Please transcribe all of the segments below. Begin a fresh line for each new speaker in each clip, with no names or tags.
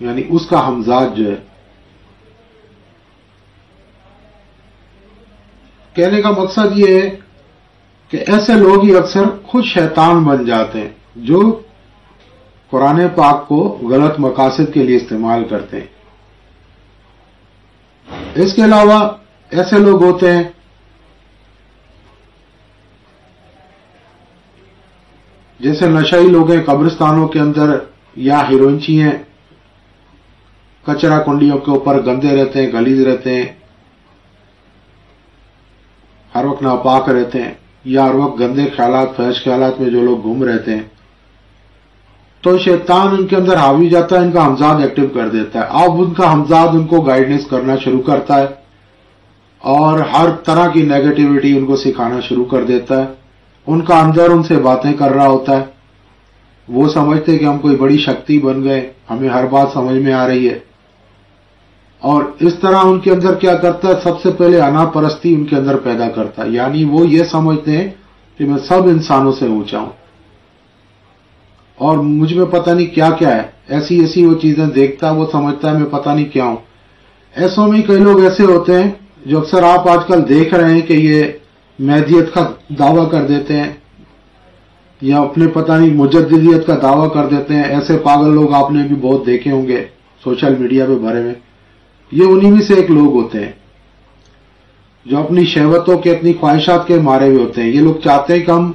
یعنی اس کا ہمزاد جو ہے. کہنے کا مقصد یہ ہے کہ ایسے لوگ ہی اکثر خود شیطان بن جاتے ہیں جو قرآن پاک کو غلط مقاصد کے لیے استعمال کرتے ہیں. اس کے علاوہ ایسے لوگ ہوتے ہیں جیسے نشئی لوگ ہیں قبرستانوں کے اندر یا ہیروئنچی ہیں, کچرا کنڈیوں کے اوپر گندے رہتے ہیں, غلیظ رہتے ہیں, ہر وقت ناپاک رہتے ہیں, یا ہر وقت گندے خیالات فحش خیالات میں جو لوگ گھوم رہتے ہیں, تو شیطان ان کے اندر حاوی جاتا ہے, ان کا ہمزاد ایکٹیو کر دیتا ہے. اب ان کا ہمزاد ان کو گائیڈنس کرنا شروع کرتا ہے اور ہر طرح کی نیگیٹیوٹی ان کو سکھانا شروع کر دیتا ہے. ان کا اندر ان سے باتیں کر رہا ہوتا ہے, وہ سمجھتے کہ ہم کوئی بڑی شکتی بن گئے, ہمیں ہر بات سمجھ میں آ رہی ہے, اور اس طرح ان کے اندر کیا کرتا ہے, سب سے پہلے انا پرستی ان کے اندر پیدا کرتا ہے. یعنی وہ یہ سمجھتے ہیں کہ میں سب انسانوں سے اونچا ہوں اور مجھ میں پتہ نہیں کیا کیا ہے, ایسی ایسی وہ چیزیں دیکھتا ہے, وہ سمجھتا ہے میں پتہ نہیں کیا ہوں. ایسوں میں کئی لوگ ایسے ہوتے ہیں جو اکثر آپ آج کل دیکھ رہے ہیں کہ یہ مہدیت کا دعویٰ کر دیتے ہیں یا اپنے پتہ نہیں مجددیت کا دعویٰ کر دیتے ہیں. ایسے پاگل لوگ آپ نے بھی بہت دیکھے ہوں گے سوشل میڈیا پہ بھرے ہوئے. یہ انہی میں سے ایک لوگ ہوتے ہیں جو اپنی شہوتوں کے, اپنی خواہشات کے مارے ہوئے ہوتے ہیں. یہ لوگ چاہتے ہیں کہ ہم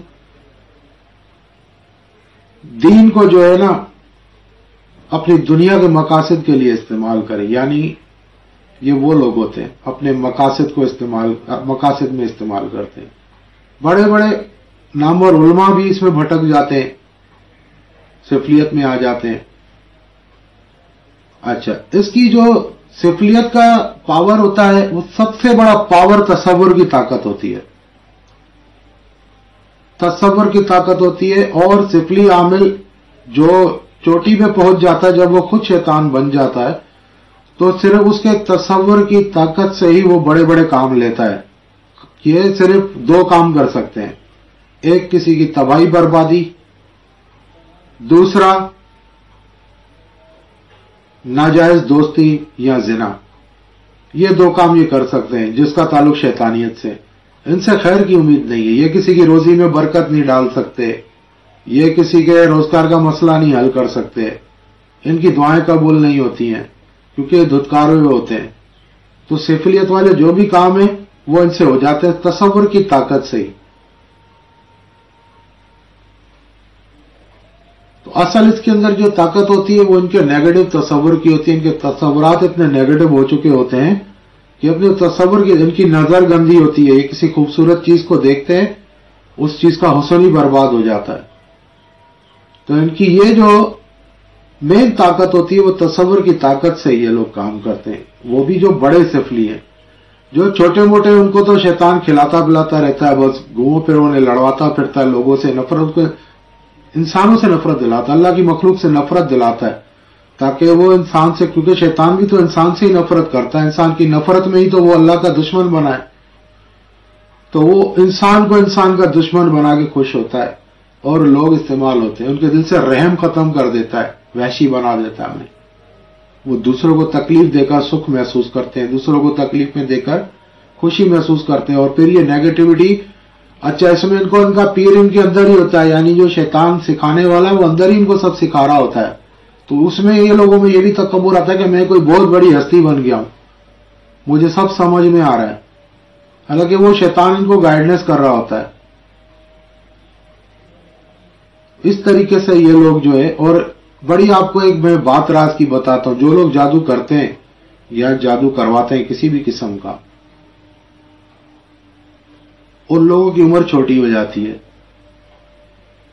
دین کو جو ہے نا اپنی دنیا کے مقاصد کے لیے استعمال کریں. یعنی یہ وہ لوگ ہوتے ہیں اپنے مقاصد میں استعمال کرتے ہیں. بڑے بڑے نامور علماء بھی اس میں بھٹک جاتے ہیں, سفلیت میں آ جاتے ہیں. اچھا, اس کی جو سفلیت کا پاور ہوتا ہے وہ سب سے بڑا پاور تصور کی طاقت ہوتی ہے. تصور کی طاقت ہوتی ہے. اور سفلی عامل جو چوٹی پہ پہنچ جاتا ہے جب وہ خود شیطان بن جاتا ہے تو صرف اس کے تصور کی طاقت سے ہی وہ بڑے بڑے کام لیتا ہے. یہ صرف دو کام کر سکتے ہیں, ایک کسی کی تباہی بربادی, دوسرا ناجائز دوستی یا زنا. یہ دو کام یہ کر سکتے ہیں جس کا تعلق شیطانیت سے. ان سے خیر کی امید نہیں ہے. یہ کسی کی روزی میں برکت نہیں ڈال سکتے, یہ کسی کے روزگار کا مسئلہ نہیں حل کر سکتے, ان کی دعائیں قبول نہیں ہوتی ہیں کیونکہ یہ دھتکارے ہوئے ہوتے ہیں. تو سفلیت والے جو بھی کام ہیں وہ ان سے ہو جاتے ہیں تصور کی طاقت سے ہی. تو اصل اس کے اندر جو طاقت ہوتی ہے وہ ان کے نیگیٹو تصور کی ہوتی ہے. ان کے تصورات اتنے نیگیٹو ہو چکے ہوتے ہیں کہ اپنے تصور کی, ان کی نظر گندی ہوتی ہے. یہ کسی خوبصورت چیز کو دیکھتے ہیں, اس چیز کا حسن ہی برباد ہو جاتا ہے. تو ان کی یہ جو مین طاقت ہوتی ہے وہ تصور کی طاقت سے یہ لوگ کام کرتے ہیں. وہ بھی جو بڑے سفلی ہیں. جو چھوٹے موٹے ان کو تو شیطان کھلاتا پلاتا رہتا ہے, بس گھوموں پھروں نے لڑواتا پھرتا ہے, لوگوں سے نفرت, انسانوں سے نفرت دلاتا ہے, اللہ کی مخلوق سے نفرت دلاتا ہے تاکہ وہ انسان سے, کیونکہ شیطان بھی تو انسان سے ہی نفرت کرتا ہے, انسان کی نفرت میں ہی تو وہ اللہ کا دشمن بنا ہے. تو وہ انسان کو انسان کا دشمن بنا کے خوش ہوتا ہے اور لوگ استعمال ہوتے ہیں. ان کے دل سے رحم ختم کر دیتا ہے, وحشی بنا دیتا ہے انہیں. وہ دوسروں کو تکلیف دے کر سکھ محسوس کرتے ہیں, دوسروں کو تکلیف میں دے کر خوشی محسوس کرتے ہیں. اور پھر یہ نیگیٹیوٹی, اچھا اس میں ان کو ان کا پیر ان کے اندر ہی ہوتا ہے, یعنی جو شیطان سکھانے والا ہے وہ اندر ہی ان کو سب سکھا رہا ہوتا ہے. تو اس میں یہ لوگوں میں یہ بھی تکبر آتا ہے کہ میں کوئی بہت بڑی ہستی بن گیا ہوں, مجھے سب سمجھ میں آ رہا ہے, حالانکہ وہ شیطان ان کو گائیڈنس کر رہا ہوتا ہے. اس طریقے سے یہ لوگ جو ہے, اور بڑی آپ کو ایک میں بات راز کی بتاتا ہوں, جو لوگ جادو کرتے ہیں یا جادو کرواتے ہیں کسی بھی قسم کا, ان لوگوں کی عمر چھوٹی ہو جاتی ہے.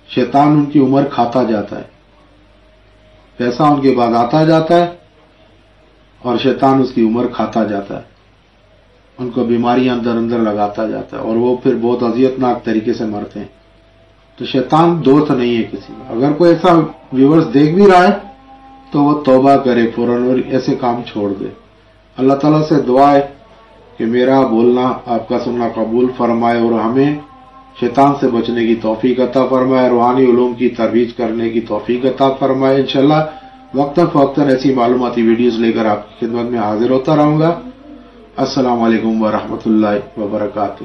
شیطان ان کی عمر کھاتا جاتا ہے, پیسہ ان کے بعد آتا جاتا ہے اور شیطان اس کی عمر کھاتا جاتا ہے, ان کو بیماریاں اندر اندر لگاتا جاتا ہے اور وہ پھر بہت اذیت ناک طریقے سے مرتے ہیں. تو شیطان دوست نہیں ہے کسی کا. اگر کوئی ایسا ویورز دیکھ بھی رہا ہے تو وہ توبہ کرے فوراً اور ایسے کام چھوڑ دے. اللہ تعالیٰ سے دعا ہے کہ میرا بولنا آپ کا سننا قبول فرمائے اور ہمیں شیطان سے بچنے کی توفیق عطا فرمائے, روحانی علوم کی ترویج کرنے کی توفیق عطا فرمائے. انشاءاللہ وقتاً فوقتاً ایسی معلوماتی ویڈیوز لے کر آپ کی خدمت میں حاضر ہوتا رہوں گا۔ السلام علیکم ورحمۃ اللہ وبرکاتہ۔